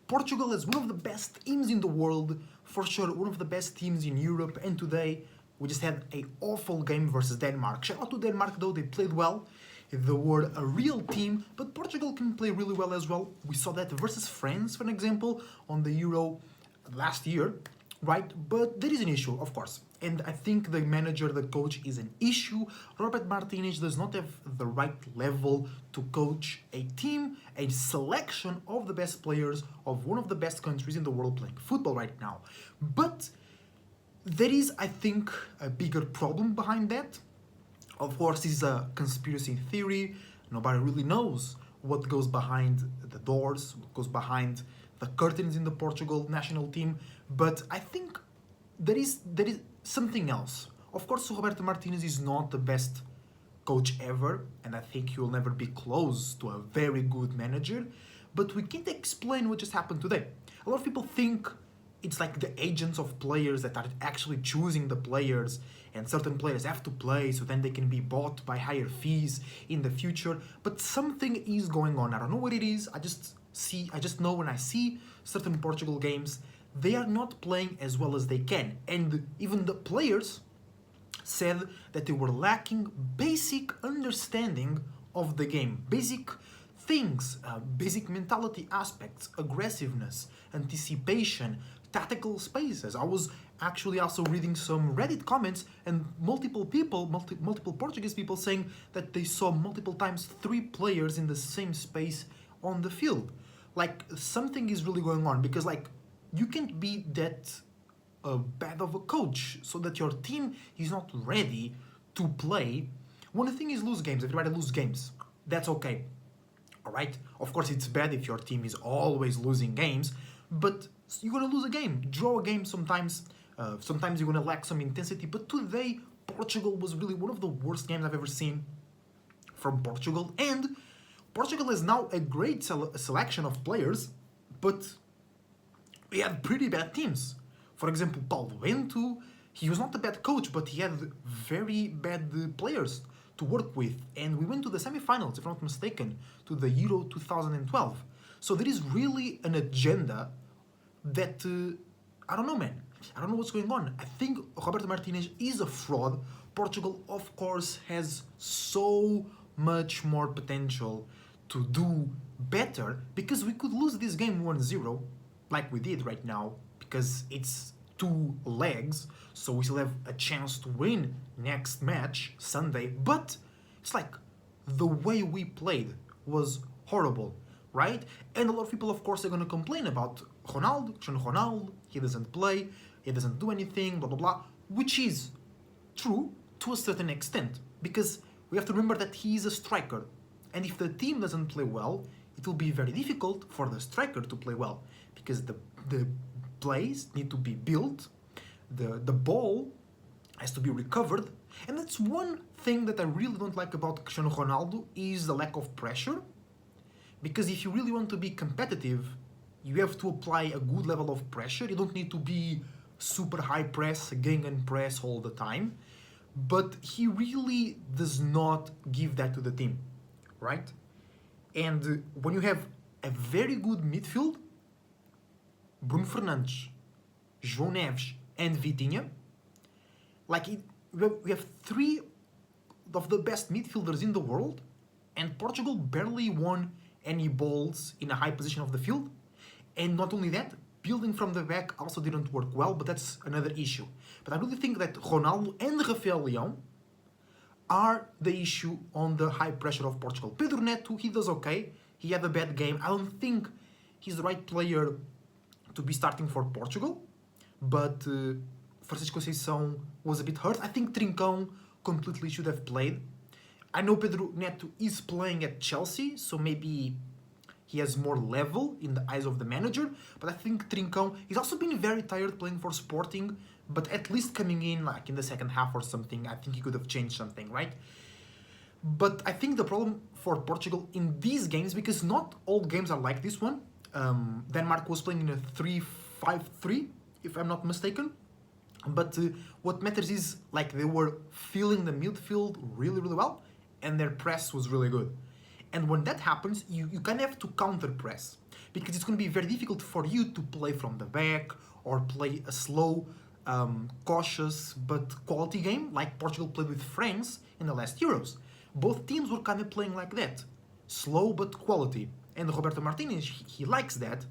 Portugal is one of the best teams in the world, for sure one of the best teams in Europe, and today we just had an awful game versus Denmark. Shout out to Denmark though, they played well. They were a real team, but Portugal can play really well as well. We saw that versus France, for example, on the Euro last year, right? But there is an issue, of course. And I think the manager, the coach is an issue. Robert Martinez does not have the right level to coach a team, a selection of the best players of one of the best countries in the world playing football right now. But there is, I think, a bigger problem behind that. Of course, it's a conspiracy theory. Nobody really knows what goes behind the doors, what goes behind the curtains in the Portugal national team. But I think there is something else. Of course, Roberto Martinez is not the best coach ever, and I think he will never be close to a very good manager. But we can't explain what just happened today. A lot of people think it's like the agents of players that are actually choosing the players, and certain players have to play so then they can be bought by higher fees in the future. But something is going on. I don't know what it is. I just know when I see certain Portugal games, they are not playing as well as they can. And even the players said that they were lacking basic understanding of the game, basic things, basic mentality aspects, aggressiveness, anticipation, tactical spaces. I was actually also reading some Reddit comments and multiple Portuguese people saying that they saw multiple times 3 players in the same space on the field. Like, something is really going on, because like you can't be that bad of a coach so that your team is not ready to play. One thing is lose games. Everybody lose games. That's okay. Alright? Of course, it's bad if your team is always losing games, but you're gonna lose a game, draw a game sometimes. Sometimes you're gonna lack some intensity. But today, Portugal was really one of the worst games I've ever seen from Portugal. And Portugal is now a great selection of players, but we had pretty bad teams. For example, Paulo Bento, he was not a bad coach, but he had very bad players to work with. And we went to the semi-finals, if I'm not mistaken, to the Euro 2012. So there is really an agenda that, I don't know, man. I don't know what's going on. I think Roberto Martinez is a fraud. Portugal, of course, has so much more potential to do better, because we could lose this game 1-0, like we did right now, because it's 2 legs, so we still have a chance to win next match, Sunday. But it's like the way we played was horrible, right? And a lot of people, of course, are going to complain about Cristiano Ronaldo, he doesn't play, he doesn't do anything, blah, blah, blah, which is true to a certain extent, because we have to remember that he is a striker, and if the team doesn't play well, it will be very difficult for the striker to play well, because the plays need to be built, the ball has to be recovered. And that's one thing that I really don't like about Cristiano Ronaldo, is the lack of pressure. Because if you really want to be competitive, you have to apply a good level of pressure. You don't need to be super high press, and press all the time. But he really does not give that to the team, right? And when you have a very good midfield, Bruno Fernandes, João Neves, and Vitinha, we have 3 of the best midfielders in the world, and Portugal barely won any balls in a high position of the field. And not only that, building from the back also didn't work well, but that's another issue. But I really think that Ronaldo and Rafael Leão are the issue on the high pressure of Portugal. Pedro Neto, he does okay. He had a bad game. I don't think he's the right player to be starting for Portugal, but Francisco Conceição was a bit hurt. I think Trincão completely should have played. I know Pedro Neto is playing at Chelsea, so maybe he has more level in the eyes of the manager, but I think Trincão, he's also been very tired playing for Sporting, but at least coming in like in the second half or something, I think he could have changed something, right? But I think the problem for Portugal in these games, because not all games are like this one, Denmark was playing in a 3-5-3, if I'm not mistaken. But what matters is like they were filling the midfield really, really well, and their press was really good. And when that happens, you kind of have to counter press. because it's going to be very difficult for you to play from the back or play a slow, cautious but quality game like Portugal played with France in the last Euros. Both teams were kind of playing like that, slow but quality. And Roberto Martinez, he likes that,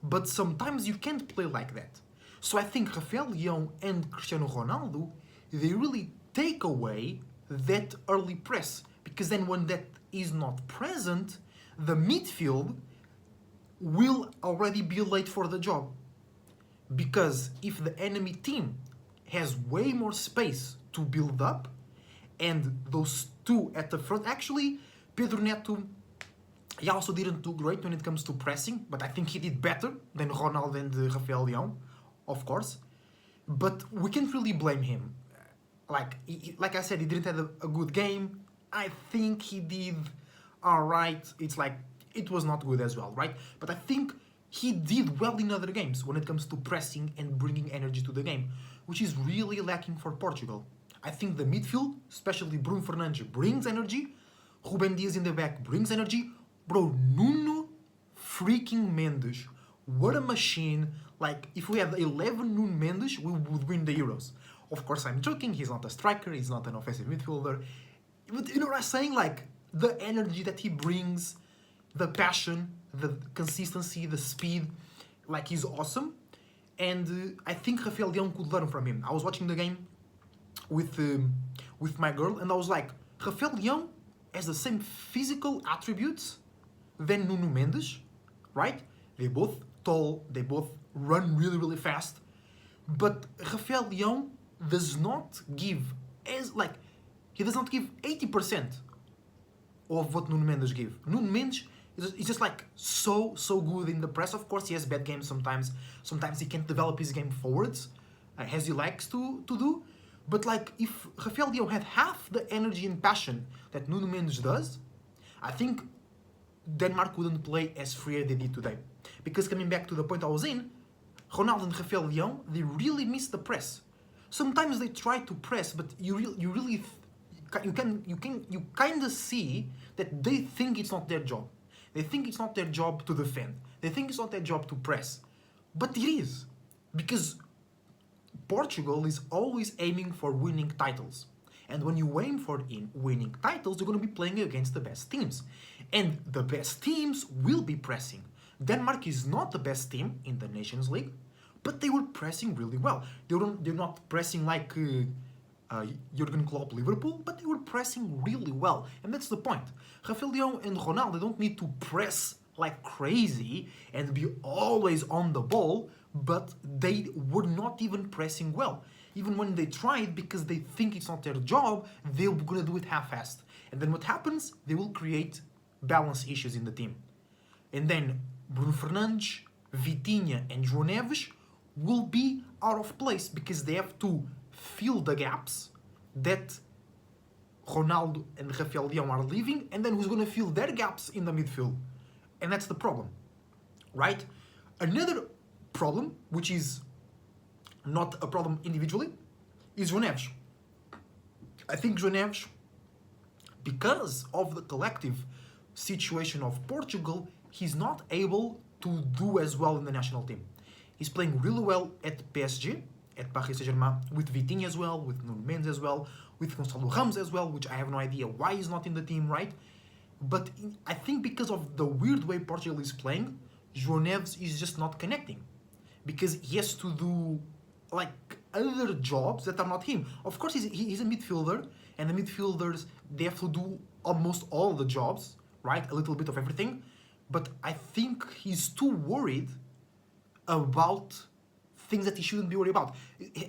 but sometimes you can't play like that. So I think Rafael Leão and Cristiano Ronaldo, they really take away that early press, because then when that is not present, the midfield will already be late for the job. Because if the enemy team has way more space to build up, and those two at the front, actually, Pedro Neto, he also didn't do great when it comes to pressing, but I think he did better than Ronaldo and Rafael Leão, of course. But we can't really blame him. Like I said, he didn't have a good game. I think he did alright. It's like, it was not good as well, right? But I think he did well in other games when it comes to pressing and bringing energy to the game, which is really lacking for Portugal. I think the midfield, especially Bruno Fernandes, brings energy. Ruben Dias in the back brings energy. Bro, Nuno freaking Mendes, what a machine. Like, if we had 11 Nuno Mendes, we would win the Euros. Of course, I'm joking, he's not a striker, he's not an offensive midfielder. But you know what I'm saying? Like, the energy that he brings, the passion, the consistency, the speed, like, he's awesome. And I think Rafael Leão could learn from him. I was watching the game with my girl, and I was like, Rafael Leão has the same physical attributes than Nuno Mendes, right? They're both tall, they both run really, really fast. But Rafael Leão does not give he does not give 80% of what Nuno Mendes give. Nuno Mendes is just like so good in the press. Of course, he has bad games sometimes. Sometimes he can't develop his game forwards as he likes to do. But like, if Rafael Leão had half the energy and passion that Nuno Mendes does, I think Denmark wouldn't play as free as they did today. Because coming back to the point I was in, Ronaldo and Rafael Leão, they really miss the press. Sometimes they try to press, but you kind of see that they think it's not their job. They think it's not their job to defend. They think it's not their job to press. But it is. Because Portugal is always aiming for winning titles. And when you aim for winning titles, you're going to be playing against the best teams. And the best teams will be pressing. Denmark is not the best team in the Nations League, but they were pressing really well. They're not pressing like Jurgen Klopp Liverpool, but they were pressing really well. And that's the point. Rafael Leão and Ronaldo don't need to press like crazy and be always on the ball, but they were not even pressing well. Even when they tried, because they think it's not their job, they're gonna do it half-assed. And then what happens? They will create balance issues in the team. And then Bruno Fernandes, Vitinha and João Neves will be out of place because they have to fill the gaps that Ronaldo and Rafael Leão are leaving, and then who's going to fill their gaps in the midfield? And that's the problem, right? Another problem, which is not a problem individually, is João Neves. I think João Neves, because of the collective situation of Portugal, he's not able to do as well in the national team. He's playing really well at PSG, at Paris Saint-Germain, with Vitinha as well, with Nuno Mendes as well, with Gonçalo Ramos as well, which I have no idea why he's not in the team, right? But I think because of the weird way Portugal is playing, João Neves is just not connecting. Because he has to do like other jobs that are not him. Of course, he's a midfielder, and the midfielders, they have to do almost all the jobs, right? A little bit of everything. But I think he's too worried about things that he shouldn't be worried about.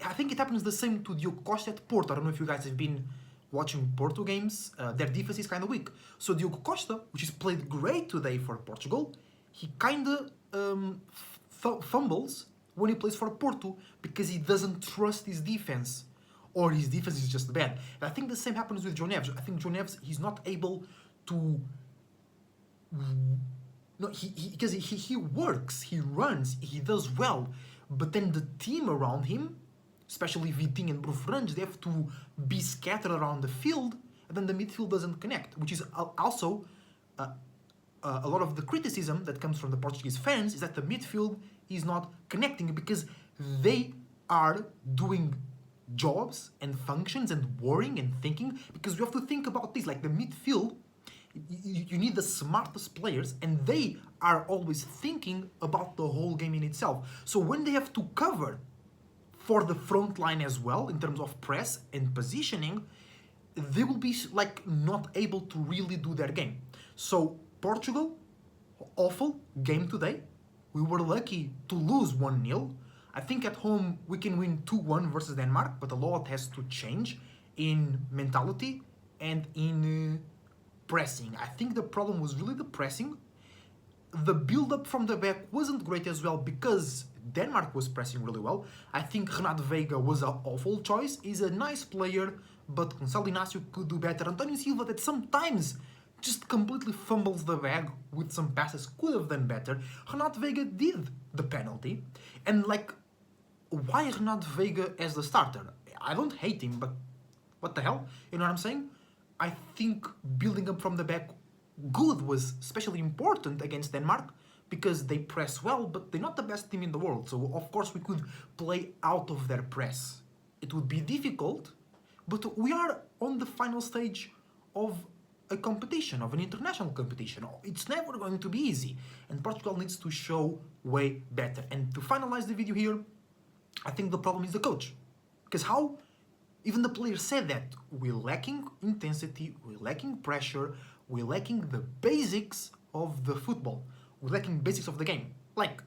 I think it happens the same to Diogo Costa at Porto. I don't know if you guys have been watching Porto games. Their defense is kind of weak. So Diogo Costa, which is played great today for Portugal, he kind of fumbles when he plays for Porto because he doesn't trust his defense, or his defense is just bad. And I think the same happens with João Neves. I think João Neves, he's not able to... No, because he works, he runs, he does well, but then the team around him, especially Vitinha and Bruno Fernandes, they have to be scattered around the field, and then the midfield doesn't connect, which is also a lot of the criticism that comes from the Portuguese fans is that the midfield is not connecting because they are doing jobs and functions and worrying and thinking, because you have to think about this, like the midfield, you need the smartest players and they are always thinking about the whole game in itself. So when they have to cover for the front line as well in terms of press and positioning, they will be like not able to really do their game. So Portugal, awful game today. We were lucky to lose 1-0. I think at home we can win 2-1 versus Denmark, but a lot has to change in mentality and in pressing. I think the problem was really the pressing. The build-up from the back wasn't great as well because Denmark was pressing really well. I think Renato Veiga was an awful choice. He's a nice player, but Gonçalo Inácio could do better. António Silva, that sometimes just completely fumbles the bag with some passes, could have done better. Renato Veiga did the penalty. And like, why Renato Veiga as the starter? I don't hate him, but what the hell? You know what I'm saying? I think building up from the back good was especially important against Denmark because they press well, but they're not the best team in the world. So of course we could play out of their press. It would be difficult, but we are on the final stage of a competition, of an international competition. It's never going to be easy, and Portugal needs to show way better. And to finalize the video here, I think the problem is the coach. Because how? Even the players said that we're lacking intensity, we're lacking pressure, we're lacking the basics of the football. We're lacking basics of the game. Like,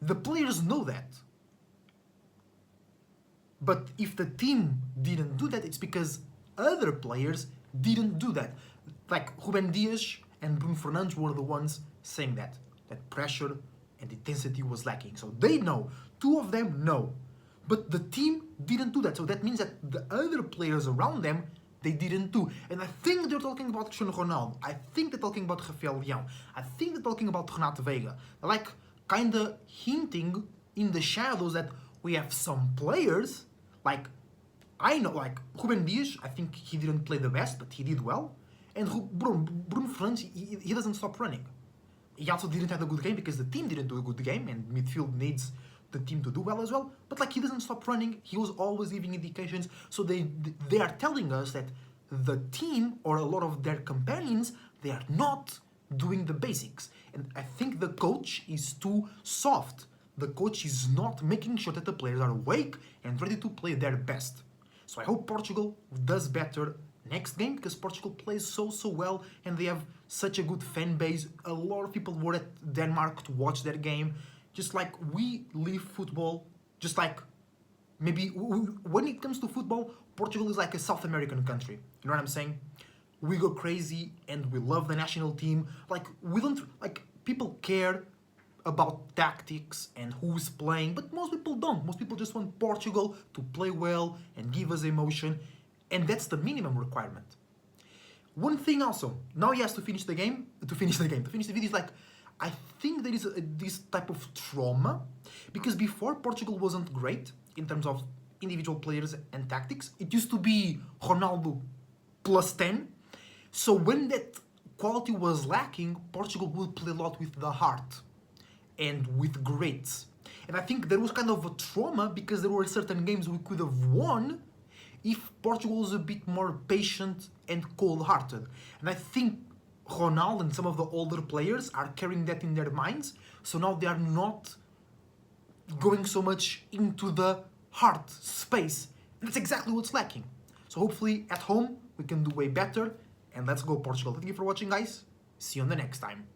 the players know that. But if the team didn't do that, it's because other players didn't do that. Like, Ruben Dias and Bruno Fernandes were the ones saying that pressure and intensity was lacking. So they know. Two of them know. But the team didn't do that. So that means that the other players around them, they didn't do. And I think they're talking about Cristiano Ronaldo. I think they're talking about Rafael Leão. I think they're talking about Renato Veiga. Like, kind of hinting in the shadows that we have some players, like, I know, like, Ruben Dias, I think he didn't play the best, but he did well. And Bruno Fernandes, he doesn't stop running. He also didn't have a good game because the team didn't do a good game, and midfield needs the team to do well as well. But like, he doesn't stop running. He was always giving indications. So they are telling us that the team or a lot of their companions, they are not doing the basics. And I think the coach is too soft. The coach is not making sure that the players are awake and ready to play their best. So I hope Portugal does better next game, because Portugal plays so well and they have such a good fan base. A lot of people were at Denmark to watch their game. Just like we live football, just like maybe when it comes to football, Portugal is like a South American country. You know what I'm saying? We go crazy and we love the national team. Like, we don't, like, people care about tactics and who's playing, but most people don't. Most people just want Portugal to play well and give us emotion, and that's the minimum requirement. One thing also, now he has to finish the game, to finish the video is like, I think there is this type of trauma, because before Portugal wasn't great in terms of individual players and tactics. It used to be Ronaldo plus 10. So when that quality was lacking, Portugal would play a lot with the heart and with grit. And I think there was kind of a trauma because there were certain games we could have won if Portugal was a bit more patient and cold-hearted. And I think Ronaldo and some of the older players are carrying that in their minds, so now they are not going so much into the heart space, and that's exactly what's lacking. So hopefully at home we can do way better, and let's go Portugal. Thank you for watching, guys. See you on the next time.